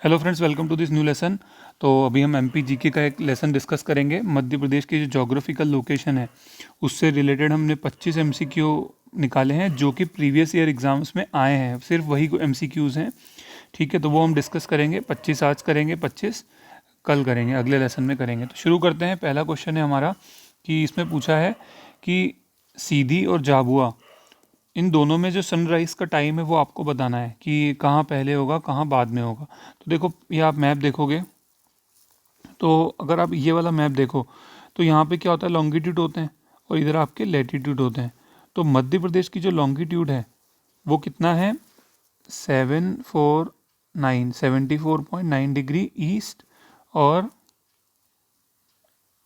Hello friends, welcome to this new lesson. तो अभी हम एमपी जीके का एक लेसन डिस्कस करेंगे। मध्य प्रदेश की जो जोग्राफिकल लोकेशन है उससे रिलेटेड हमने 25 एमसीक्यू निकाले हैं जो कि प्रीवियस ईयर एग्जाम्स में आए हैं। सिर्फ वही एमसीक्यूज़ हैं, ठीक है। तो वो हम डिस्कस करेंगे। 25 आज करेंगे, 25 कल करेंगे, अगले लेसन में करेंगे। तो शुरू करते हैं। पहला क्वेश्चन है हमारा कि इसमें पूछा है कि सीधी और झाबुआ, इन दोनों में जो सनराइज़ का टाइम है वो आपको बताना है कि कहाँ पहले होगा, कहाँ बाद में होगा। तो देखो, ये आप मैप देखोगे तो अगर आप ये वाला मैप देखो तो यहाँ पे क्या होता है, लॉन्गिट्यूड होते हैं और इधर आपके लैटिट्यूड होते हैं। तो मध्य प्रदेश की जो लॉन्गिट्यूड है वो कितना है, 74.9 डिग्री ईस्ट और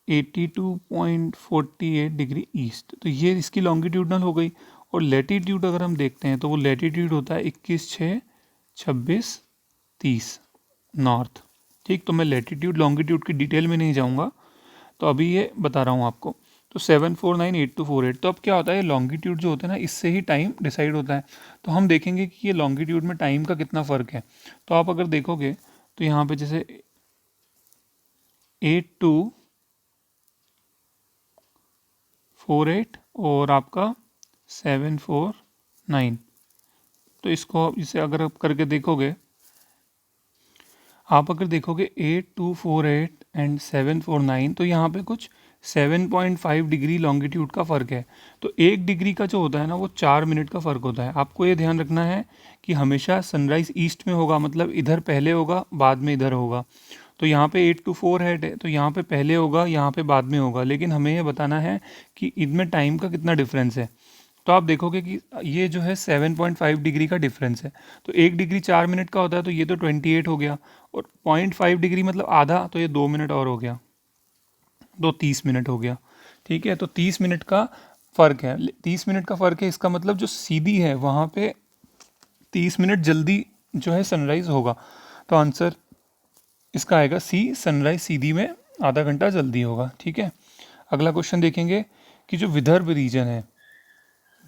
82.48 डिग्री ईस्ट। तो ये इसकी लॉन्गिट्यूडनल हो गई। और लेटीट्यूड अगर हम देखते हैं तो वो लेटीट्यूड होता है 21/6/26/30 नॉर्थ। ठीक, तो मैं लेटीट्यूड लॉन्गिट्यूड की डिटेल में नहीं जाऊंगा, तो अभी ये बता रहा हूँ आपको। तो 7498 तो अब क्या होता है, लॉन्गिट्यूड जो होता है ना, इससे ही टाइम डिसाइड होता है। तो हम देखेंगे कि ये लॉन्गिट्यूड में टाइम का कितना फ़र्क है। तो आप अगर देखोगे तो यहाँ पे जैसे 8248 और आपका 749, तो इसको इसे अगर आप करके देखोगे, आप अगर देखोगे 8248 एंड 749, तो यहाँ पे कुछ 7.5 डिग्री लॉन्गिट्यूड का फ़र्क है। तो 1 डिग्री का जो होता है ना, वो 4 मिनट का फ़र्क होता है। आपको ये ध्यान रखना है कि हमेशा सनराइज़ ईस्ट में होगा, मतलब इधर पहले होगा, बाद में इधर होगा। तो यहाँ पे 8248 है, तो यहाँ पे पहले होगा, यहाँ पे बाद में होगा। लेकिन हमें ये बताना है कि इनमें टाइम का कितना डिफरेंस है। तो आप देखोगे कि ये जो है 7.5 डिग्री का डिफरेंस है। तो 1 डिग्री 4 मिनट का होता है, तो ये तो 28 हो गया। और 0.5 डिग्री मतलब आधा, तो ये 2 मिनट और हो गया, तो 30 मिनट हो गया। ठीक है, तो 30 मिनट का फ़र्क है। 30 मिनट का फ़र्क है, इसका मतलब जो सीधी है वहाँ पे 30 मिनट जल्दी जो है सनराइज़ होगा। तो आंसर इसका आएगा सी, सनराइज सीधी में आधा घंटा जल्दी होगा। ठीक है, अगला क्वेश्चन देखेंगे कि जो विदर्भ रीजन है,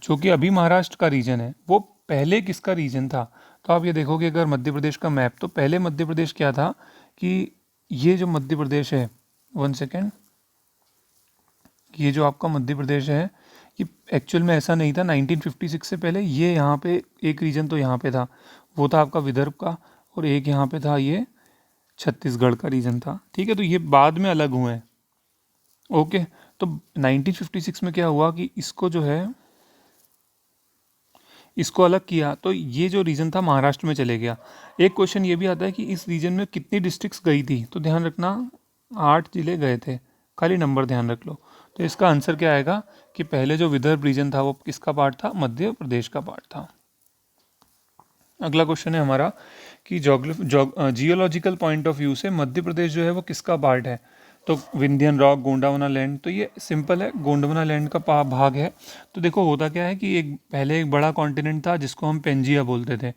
जो कि अभी महाराष्ट्र का रीजन है, वो पहले किसका रीजन था। तो आप ये देखोगे अगर मध्य प्रदेश का मैप, तो पहले मध्य प्रदेश क्या था कि ये जो मध्य प्रदेश है, 1 सेकेंड, ये जो आपका मध्य प्रदेश है, ये एक्चुअल में ऐसा नहीं था। 1956 से पहले ये यहाँ पे एक रीजन तो यहाँ पे था, वो था आपका विदर्भ का, और एक यहाँ पे था, ये छत्तीसगढ़ का रीजन था। ठीक है, तो ये बाद में अलग हुए हैं। ओके, तो 1956 में क्या हुआ कि इसको जो है, इसको अलग किया, तो ये जो रीजन था महाराष्ट्र में चले गया। एक क्वेश्चन ये भी आता है कि इस रीजन में कितनी डिस्ट्रिक्ट्स गई थी, तो ध्यान रखना 8 जिले गए थे, खाली नंबर ध्यान रख लो। तो इसका आंसर क्या आएगा कि पहले जो विदर्भ रीजन था वो किसका पार्ट था, मध्य प्रदेश का पार्ट था। अगला क्वेश्चन है हमारा कि जियोलॉजिकल पॉइंट ऑफ व्यू से मध्य प्रदेश जो है वो किसका पार्ट है। तो विंध्यन रॉक, गोंडावना लैंड, तो ये सिंपल है, गोंडवाना लैंड का भाग है। तो देखो होता क्या है कि एक पहले एक बड़ा कॉन्टिनेंट था जिसको हम पेंजिया बोलते थे।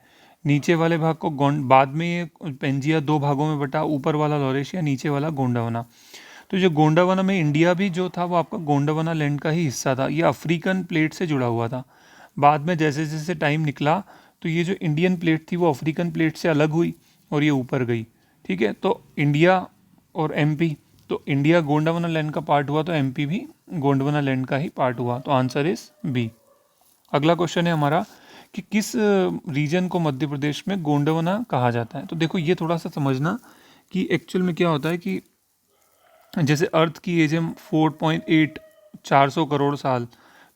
नीचे वाले भाग को बाद में ये पेंजिया 2 भागों में बटा, ऊपर वाला लॉरेशिया, नीचे वाला गोंडावना। तो जो गोंडावना में इंडिया भी जो था वो आपका गोंडावना लैंड का ही हिस्सा था। ये अफ्रीकन प्लेट से जुड़ा हुआ था। बाद में जैसे जैसे टाइम निकला तो ये जो इंडियन प्लेट थी वो अफ्रीकन प्लेट से अलग हुई और ये ऊपर गई। ठीक है, तो इंडिया और एमपी, तो इंडिया गोंडावना लैंड का पार्ट हुआ, तो एमपी भी गोंडवाना लैंड का ही पार्ट हुआ। तो आंसर इज बी। अगला क्वेश्चन है हमारा कि किस रीजन को मध्य प्रदेश में गोंडवाना कहा जाता है। तो देखो ये थोड़ा सा समझना कि एक्चुअल में क्या होता है कि जैसे अर्थ की एज है 4.8, 400 करोड़ साल,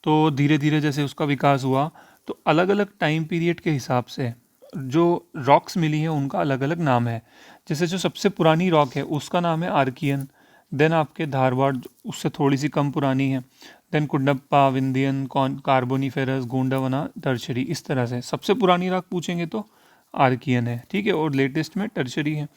तो धीरे धीरे जैसे उसका विकास हुआ, तो अलग अलग टाइम पीरियड के हिसाब से जो रॉक्स मिली हैं उनका अलग अलग नाम है। जैसे जो सबसे पुरानी रॉक है उसका नाम है आर्कियन, देन आपके धारवाड़ उससे थोड़ी सी कम पुरानी है, then Cuddapah, Vindhyan, Carboniferous, Gondwana, Tertiary. इस तरह से सबसे पुरानी रॉक पूछेंगे तो आर्कियन है, ठीक है, और लेटेस्ट में टर्शरी है।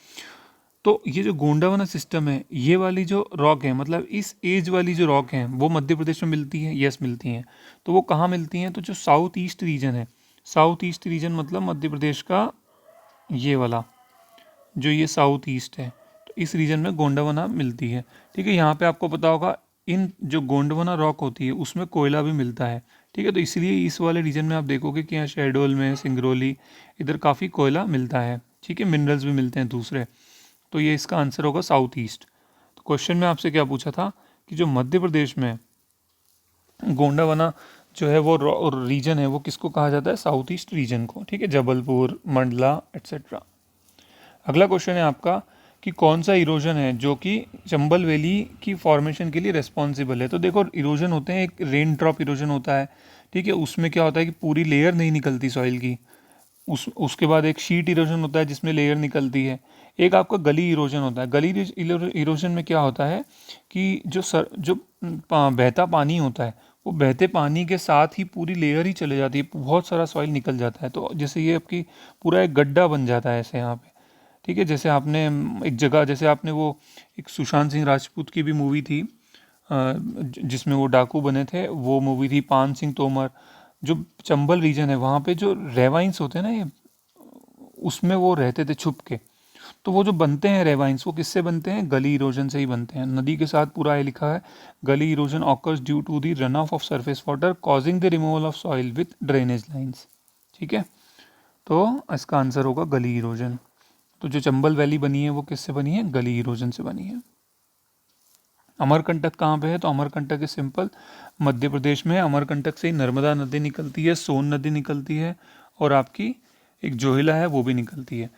तो ये जो गोंडावाना सिस्टम है, ये वाली जो रॉक है, मतलब इस एज वाली जो रॉक है वो मध्य प्रदेश में मिलती है, यस मिलती हैं। तो वो कहाँ मिलती हैं, तो जो साउथ ईस्ट रीजन है, साउथ ईस्ट रीजन मतलब मध्य प्रदेश का ये वाला, जो ये साउथ ईस्ट है, तो इस रीजन में गोंडावाना मिलती है। ठीक है, यहाँ पे आपको पता होगा इन जो गोंडवाना रॉक होती है उसमें कोयला भी मिलता है। ठीक है, तो इसलिए इस वाले रीजन में आप देखोगे कि यहाँ शहडोल में, सिंगरौली, इधर काफ़ी कोयला मिलता है। ठीक है, मिनरल्स भी मिलते हैं दूसरे। तो ये इसका आंसर होगा साउथ ईस्ट। तो क्वेश्चन में आपसे क्या पूछा था कि जो मध्य प्रदेश में गोंडावाना जो है वो रीजन है वो किसको कहा जाता है, साउथ ईस्ट रीजन को। ठीक है, जबलपुर, मंडला एट्सेट्रा। अगला क्वेश्चन है आपका कि कौन सा इरोजन है जो कि चंबल वैली की फॉर्मेशन के लिए रिस्पॉन्सिबल है। तो देखो इरोजन होते हैं, एक रेन ड्रॉप इरोजन होता है। ठीक है, उसमें क्या होता है कि पूरी लेयर नहीं निकलती सॉइल की। उसके बाद एक शीट इरोजन होता है जिसमें लेयर निकलती है। एक आपका गली इरोजन होता है। गली इरोजन में क्या होता है कि जो बहता पानी होता है वो बहते पानी के साथ ही पूरी लेयर ही चले जाती है, बहुत सारा सॉइल निकल जाता है। तो जैसे ये आपकी पूरा एक गड्ढा बन जाता है ऐसे यहाँ पे। ठीक है, जैसे आपने एक जगह, जैसे आपने वो एक सुशांत सिंह राजपूत की भी मूवी थी जिसमें वो डाकू बने थे, वो मूवी थी पान सिंह तोमर। जो चंबल रीजन है वहाँ पे जो रेवाइंस होते हैं ना, ये उसमें वो रहते थे छुप के। तो वो जो बनते हैं रेवाइंस वो किससे बनते हैं, गली इरोजन से ही बनते हैं। नदी के साथ पूरा ये लिखा है, gully erosion occurs due to the run off surface water causing the removal of soil with drainage lines. ठीक है, तो इसका आंसर होगा गली इरोजन। तो जो चंबल वैली बनी है वो किससे बनी है, गली इरोजन से बनी है। अमरकंटक कहाँ पे है, तो अमरकंटक है सिंपल मध्य प्रदेश में है। अमरकंटक से ही नर्मदा नदी निकलती है, सोन नदी निकलती है और आपकी एक जोहिला है वो भी निकलती है।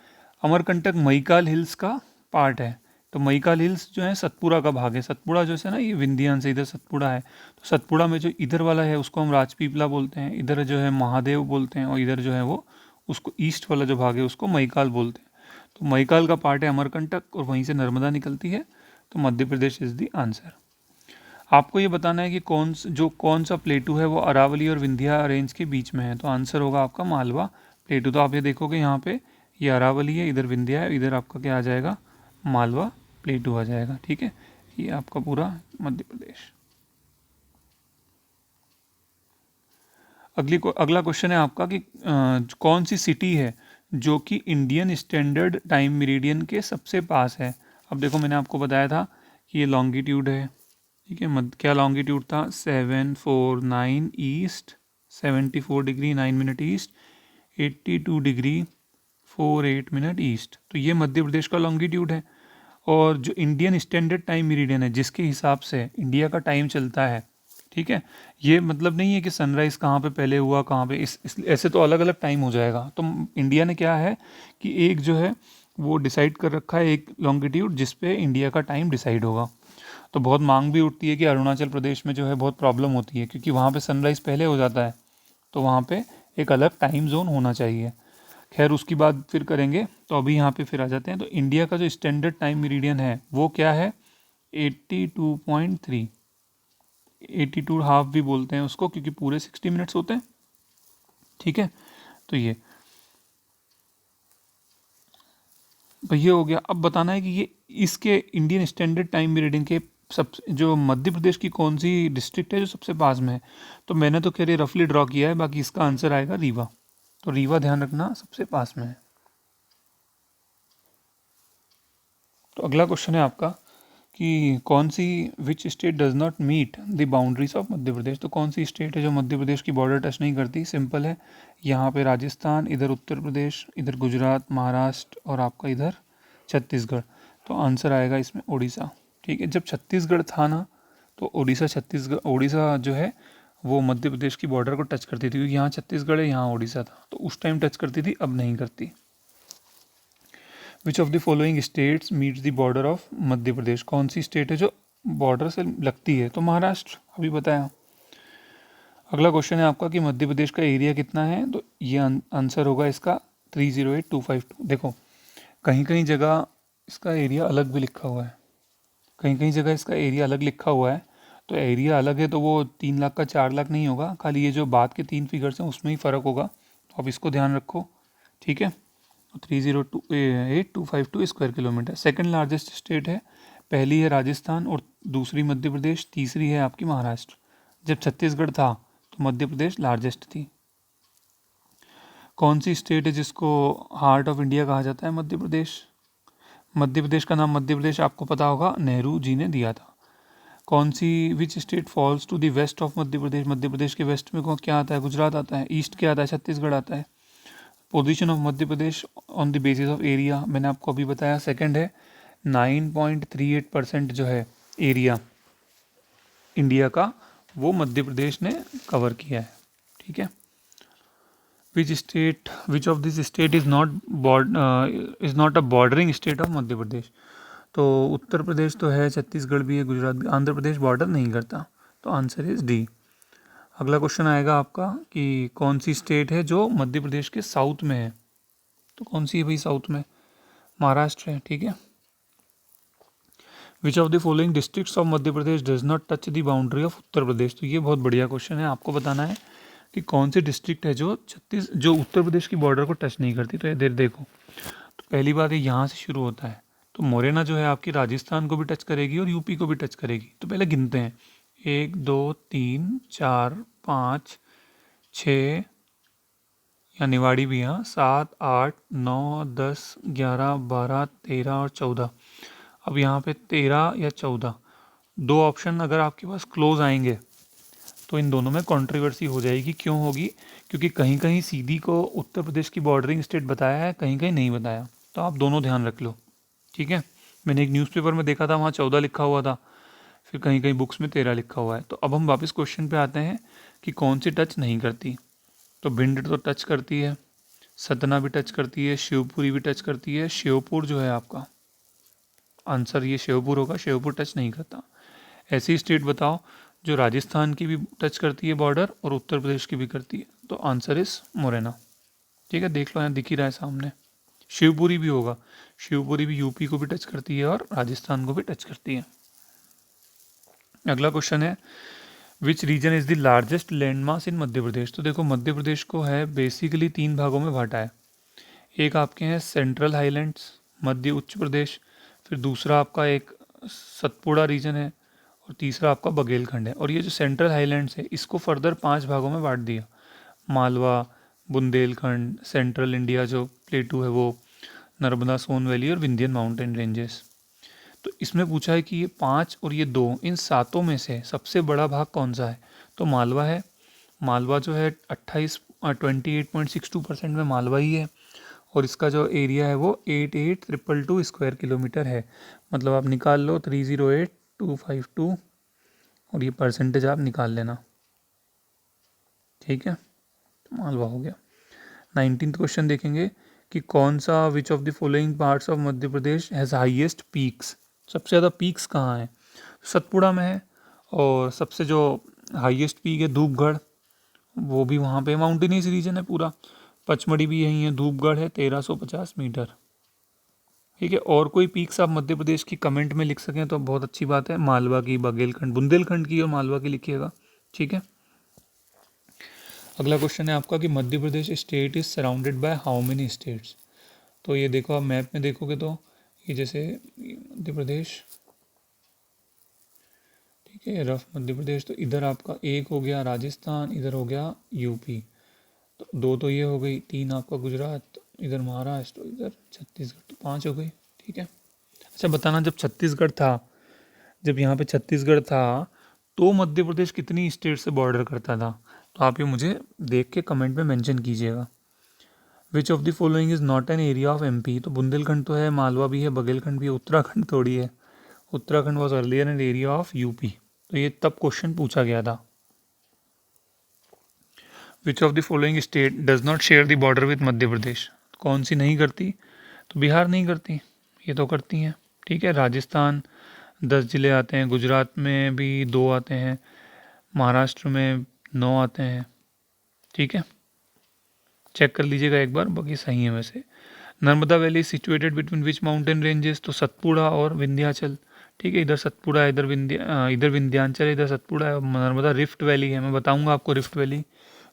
अमरकंटक महिकाल हिल्स का पार्ट है। तो महिकाल हिल्स जो है सतपुड़ा का भाग है। सतपुड़ा जो है ना ये विंध्यान से इधर सतपुड़ा है। तो सतपुड़ा में जो इधर वाला है उसको हम राजपीपला बोलते हैं, इधर जो है महादेव बोलते हैं, और इधर जो है वो उसको ईस्ट वाला जो भाग है उसको महिकाल बोलते हैं। तो महिकाल का पार्ट है अमरकंटक और वहीं से नर्मदा निकलती है। तो Madhya Pradesh is the answer. आपको ये बताना है कि कौन सा प्लेटू है वो अरावली और विंध्या रेंज के बीच में है। तो आंसर होगा आपका मालवा प्लेटू। तो आप ये देखोगे यहाँ पे ये अरावली है, इधर विंध्या है, इधर आपका क्या आ जाएगा, मालवा प्लेटू आ जाएगा। ठीक है, ये आपका पूरा मध्य प्रदेश। अगला क्वेश्चन है आपका कि कौन सी सिटी है जो कि इंडियन स्टैंडर्ड टाइम मेरिडियन के सबसे पास है। अब देखो मैंने आपको बताया था कि ये लॉन्गिट्यूड है। ठीक है, क्या लॉन्गिट्यूड था, 749 east, 74 degree 9 minute east, 82 degree 48 minute east. तो ये मध्य प्रदेश का लॉन्गिट्यूड है। और जो इंडियन स्टैंडर्ड टाइम मेरिडियन है जिसके हिसाब से इंडिया का टाइम चलता है, ठीक है, ये मतलब नहीं है कि सनराइज़ कहाँ पे पहले हुआ कहाँ पे, इस ऐसे तो अलग अलग टाइम हो जाएगा। तो इंडिया ने क्या है कि एक जो है वो डिसाइड कर रखा है, एक लॉन्गिट्यूड जिस पे इंडिया का टाइम डिसाइड होगा। तो बहुत मांग भी उठती है कि अरुणाचल प्रदेश में जो है बहुत प्रॉब्लम होती है क्योंकि वहाँ पे सनराइज़ पहले हो जाता है, तो वहाँ पे एक अलग टाइम जोन होना चाहिए। खैर उसकी बात फिर करेंगे। तो अभी यहाँ पे फिर आ जाते हैं। तो इंडिया का जो स्टैंडर्ड टाइम मेरिडियन है वो क्या है, 82.3, 82 हाफ भी बोलते हैं उसको क्योंकि पूरे 60 मिनट्स होते हैं। ठीक है, तो ये हो गया। अब बताना है कि ये इसके इंडियन स्टैंडर्ड टाइम मेरिडियन के सब जो मध्य प्रदेश की कौन सी डिस्ट्रिक्ट है जो सबसे पास में है। तो मैंने तो खैर ये रफली ड्रॉ किया है, बाकी इसका आंसर आएगा रीवा। तो रीवा ध्यान रखना सबसे पास में है। तो अगला क्वेश्चन है आपका कि कौन सी which state does not meet the boundaries of Madhya Pradesh. तो कौन सी स्टेट है जो मध्य प्रदेश की बॉर्डर टच नहीं करती। सिंपल है, यहाँ पे राजस्थान, इधर उत्तर प्रदेश, इधर गुजरात, महाराष्ट्र और आपका इधर छत्तीसगढ़। तो आंसर आएगा इसमें उड़ीसा। ठीक है, जब छत्तीसगढ़ था ना तो उड़ीसा जो है वो मध्य प्रदेश की बॉर्डर को टच करती थी क्योंकि यहाँ छत्तीसगढ़ है, यहाँ उड़ीसा था, तो उस टाइम टच करती थी, अब नहीं करती। Which of the following states meets the border of Madhya Pradesh. कौन सी स्टेट है जो बॉर्डर से लगती है, तो महाराष्ट्र, अभी बताया। अगला क्वेश्चन है आपका कि मध्य प्रदेश का एरिया कितना है। तो ये आंसर होगा इसका 308252। देखो कहीं कहीं जगह इसका एरिया अलग भी लिखा हुआ है, कहीं कहीं जगह इसका एरिया अलग लिखा हुआ है। तो एरिया अलग है तो वो 3 लाख का 4 लाख नहीं होगा, खाली ये जो बाद के 3 फिगर्स हैं उसमें ही फ़र्क होगा। तो आप इसको ध्यान रखो। ठीक है, 308282 square kilometre. Second largest state है, पहली है राजस्थान और दूसरी मध्य प्रदेश, तीसरी है आपकी महाराष्ट्र। जब छत्तीसगढ़ था तो मध्य प्रदेश लार्जेस्ट थी। कौन सी स्टेट है जिसको हार्ट ऑफ इंडिया कहा जाता है, मध्य प्रदेश। मध्य प्रदेश का नाम मध्य प्रदेश आपको पता होगा, नेहरू जी ने दिया था। कौन सी which state falls to the west of Madhya Pradesh. Madhya Pradesh के वेस्ट में क्या आता है, गुजरात आता है। ईस्ट क्या आता है, छत्तीसगढ़ आता है। Position of Madhya Pradesh on the basis of area मैंने आपको अभी बताया। सेकंड है 9.38% जो है एरिया इंडिया का, वो मध्य प्रदेश ने कवर किया है। ठीक है। Which of this state is not a bordering state of Madhya Pradesh. तो उत्तर प्रदेश तो है, छत्तीसगढ़ भी है, गुजरात भी, आंध्र प्रदेश बॉर्डर नहीं करता, तो आंसर इज डी। अगला क्वेश्चन आएगा आपका कि कौन सी स्टेट है जो मध्य प्रदेश के साउथ में है। तो कौन सी है भाई साउथ में? महाराष्ट्र है। ठीक है। Which of the following districts of Madhya Pradesh does not touch the boundary of Uttar Pradesh. तो ये बहुत बढ़िया क्वेश्चन है, आपको बताना है कि कौन सी डिस्ट्रिक्ट है जो उत्तर प्रदेश की बॉर्डर को टच नहीं करती। तो ये देखो, तो पहली बात ये यहाँ से शुरू होता है, तो मोरेना जो है आपकी राजस्थान को भी टच करेगी और यूपी को भी टच करेगी। तो पहले गिनते हैं, 1 2 3 4 5 6, या निवाड़ी भी, यहाँ 7 8 9 10 11 12 13 और 14। अब यहाँ पे 13 या 14, दो ऑप्शन अगर आपके पास क्लोज आएंगे तो इन दोनों में कंट्रोवर्सी हो जाएगी। क्यों होगी? क्योंकि कहीं कहीं सीधी को उत्तर प्रदेश की बॉर्डरिंग स्टेट बताया है, कहीं कहीं नहीं बताया। तो आप दोनों ध्यान रख लो। ठीक है। मैंने एक न्यूज़पेपर में देखा था, वहाँ 14 लिखा हुआ था, फिर कहीं कहीं बुक्स में 13 लिखा हुआ है। तो अब हम वापस क्वेश्चन पे आते हैं कि कौन सी टच नहीं करती। तो भिंड तो टच करती है, सतना भी टच करती है, शिवपुरी भी टच करती है। श्योपुर जो है आपका आंसर ये श्योपुर होगा, श्योपुर टच नहीं करता। ऐसी स्टेट बताओ जो राजस्थान की भी टच करती है बॉर्डर और उत्तर प्रदेश की भी करती है। तो आंसर इस मुरैना। ठीक है, देख लो यहाँ दिख ही रहा है सामने। शिवपुरी भी होगा, शिवपुरी भी यूपी को भी टच करती है और राजस्थान को भी टच करती है। अगला क्वेश्चन है which region is the largest land mass in Madhya Pradesh. तो देखो मध्य प्रदेश को है बेसिकली 3 भागों में बांटा है। एक आपके हैं सेंट्रल हाईलैंड्स, मध्य उच्च प्रदेश, फिर दूसरा आपका एक सतपुड़ा रीजन है और तीसरा आपका बघेलखंड है। और ये जो सेंट्रल हाईलैंड्स है इसको फर्दर 5 भागों में बांट दिया, मालवा, बुंदेलखंड, सेंट्रल इंडिया जो प्लेटू है वो, नर्मदा सोन वैली और विंध्यन माउंटेन रेंजेस। तो इसमें पूछा है कि ये 5 और ये 2, इन सातों में से सबसे बड़ा भाग कौन सा है? तो मालवा है। मालवा जो है 28.62% में मालवा ही है और इसका जो एरिया है वो 88,222 स्क्वायर किलोमीटर है। मतलब आप निकाल लो 308252 और ये परसेंटेज आप निकाल लेना। ठीक है, तो मालवा हो गया। 19th क्वेश्चन देखेंगे कि कौन सा विच of the following parts of Madhya Pradesh has highest peaks. सबसे ज़्यादा पीक्स कहाँ हैं? सतपुड़ा में है, और सबसे जो हाईएस्ट पीक है धूपगढ़, वो भी वहाँ पे माउंटेनियस रीजन है पूरा। पचमढ़ी भी यहीं है, धूपगढ़ है 1350 मीटर। ठीक है, और कोई पीक्स आप मध्य प्रदेश की कमेंट में लिख सकें तो बहुत अच्छी बात है। मालवा की, बघेलखंड, बुंदेलखंड की और मालवा की लिखिएगा। ठीक है। अगला क्वेश्चन है आपका कि Madhya Pradesh state is surrounded by how many states. तो ये देखो आप मैप में देखोगे तो ये जैसे मध्य प्रदेश, ठीक है, रफ मध्य प्रदेश, तो इधर आपका एक हो गया राजस्थान, इधर हो गया यूपी, तो 2 तो ये हो गई, 3 आपका गुजरात, इधर महाराष्ट्र, इधर छत्तीसगढ़, तो 5 हो गई। ठीक है। अच्छा बताना, जब छत्तीसगढ़ था, जब यहाँ पे छत्तीसगढ़ था तो मध्य प्रदेश कितनी स्टेट से बॉर्डर करता था? तो आप ये मुझे देख के कमेंट में मेंशन कीजिएगा। विच of the following is not an area of MP. तो बुंदेलखंड तो है, मालवा भी है, बघेलखंड भी है, उत्तराखंड थोड़ी है। Uttarakhand was earlier an area of UP. तो ये तब क्वेश्चन पूछा गया था। Which of the following state does not share the border with Madhya Pradesh. कौन सी नहीं करती? तो बिहार नहीं करती, ये तो करती हैं। ठीक है, राजस्थान 10 जिले आते हैं, गुजरात में भी 2 आते हैं, महाराष्ट्र में 9 आते हैं। ठीक है, चेक कर लीजिएगा एक बार, बाकी सही है वैसे। Narmada valley situated between which mountain ranges. तो सतपुड़ा और विंध्याचल। ठीक है, इधर सतपुड़ा है, इधर विंध्याचल है, इधर सतपुड़ा है। नर्मदा रिफ्ट वैली है, मैं बताऊंगा आपको रिफ्ट वैली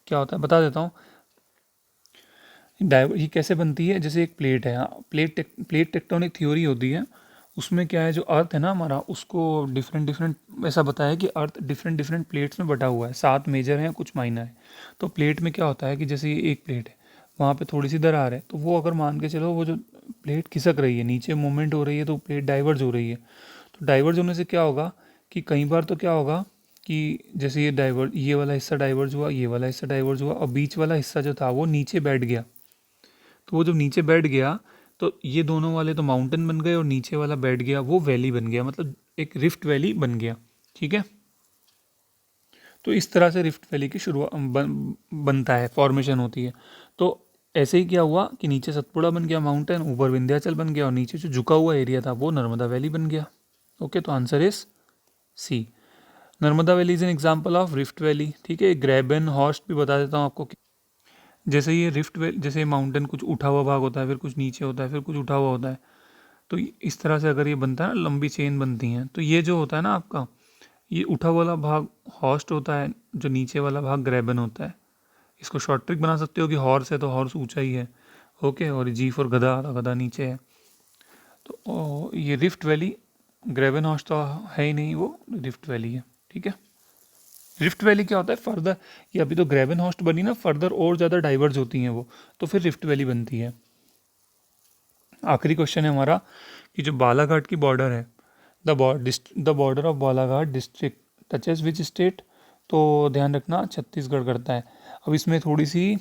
क्या होता है, बता देता हूँ। ये कैसे बनती है? जैसे एक प्लेट है, प्लेट टेक्टोनिक थ्योरी होती है, उसमें क्या है, जो अर्थ है ना हमारा, उसको डिफरेंट डिफरेंट ऐसा बताया है कि अर्थ डिफरेंट डिफरेंट प्लेट्स में बटा हुआ है, 7 मेजर हैं, कुछ माइनर है। तो प्लेट में क्या होता है कि जैसे ये एक प्लेट है, वहाँ पे थोड़ी सी दरार है, तो वो अगर मान के चलो वो जो प्लेट खिसक रही है, नीचे मूवमेंट हो रही है, तो प्लेट डाइवर्ज हो रही है। तो डाइवर्ज होने से क्या होगा कि कई बार तो क्या होगा कि जैसे ये वाला हिस्सा डाइवर्ज हुआ, ये वाला हिस्सा डाइवर्ज हुआ, और बीच वाला हिस्सा जो था वो नीचे बैठ गया। तो वो जब नीचे बैठ गया तो ये दोनों वाले तो माउंटेन बन गए और नीचे वाला बैठ गया वो वैली बन गया, मतलब एक रिफ्ट वैली बन गया। ठीक है, तो इस तरह से रिफ्ट वैली की शुरुआत बनता है, फॉर्मेशन होती है। तो ऐसे ही क्या हुआ कि नीचे सतपुड़ा बन गया माउंटेन, ऊपर विंध्याचल बन गया और नीचे जो झुका हुआ एरिया था वो नर्मदा वैली बन गया। ओके, तो answer is C, Narmada valley is an example of rift valley. ठीक है, ग्रैबन हॉर्स्ट भी बता देता हूँ आपको कि जैसे ये रिफ्ट वैली, जैसे माउंटेन कुछ उठा हुआ भाग होता है, फिर कुछ नीचे होता है, फिर कुछ उठा हुआ होता है, तो इस तरह से अगर ये बनता है ना, लंबी चेन बनती हैं, तो ये जो होता है ना आपका, ये उठा वाला भाग हॉर्स्ट होता है, जो नीचे वाला भाग ग्रैबन होता है। इसको शॉर्ट ट्रिक बना सकते हो कि हॉर्स है तो हॉर्स ऊंचा ही है। ओके, और जी फॉर गधा, तो गधा नीचे है। तो ये रिफ्ट वैली, ग्रेवन हॉर्स तो है ही नहीं, वो रिफ्ट वैली है। ठीक है, रिफ्ट वैली क्या होता है फर्दर, ये अभी तो ग्रेवन हॉर्स्ट बनी ना, फर्दर और ज़्यादा डाइवर्ज होती हैं वो, तो फिर रिफ्ट वैली बनती है। आखिरी क्वेश्चन है हमारा कि जो बालाघाट की बॉर्डर है, the border of Balaghat district touches which state, तो ध्यान रखना छत्तीसगढ़ करता है। अब इसमें थोड़ी सी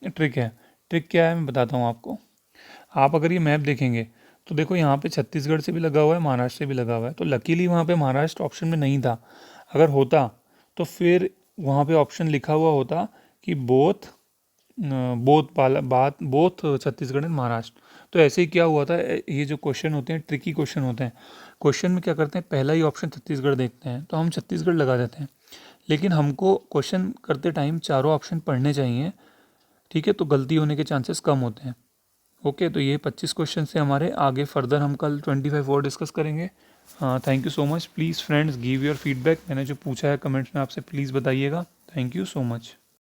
ट्रिक है। ट्रिक क्या है मैं बताता हूँ आपको। आप अगर ये मैप देखेंगे तो देखो यहाँ पे छत्तीसगढ़ से भी लगा हुआ है, महाराष्ट्र से भी लगा हुआ है, तो लकीली वहाँ पे महाराष्ट्र ऑप्शन में नहीं था। अगर होता तो फिर वहाँ पे ऑप्शन लिखा हुआ होता कि बोथ बोथ पाला बात बोथ छत्तीसगढ़ एंड महाराष्ट्र। तो ऐसे ही क्या हुआ था, ये जो क्वेश्चन होते हैं ट्रिकी क्वेश्चन होते हैं, क्वेश्चन में क्या करते हैं पहला ही ऑप्शन छत्तीसगढ़ देखते हैं तो हम छत्तीसगढ़ लगा देते हैं, लेकिन हमको क्वेश्चन करते टाइम चारों ऑप्शन पढ़ने चाहिए। ठीक है, तो गलती होने के चांसेस कम होते हैं। ओके, तो ये 25 क्वेश्चन से हमारे, आगे फर्दर हम कल 25 और डिस्कस करेंगे। Thank you so much. Please friends give your feedback, मैंने जो पूछा है कमेंट्स में आपसे प्लीज़ बताइएगा। Thank you so much.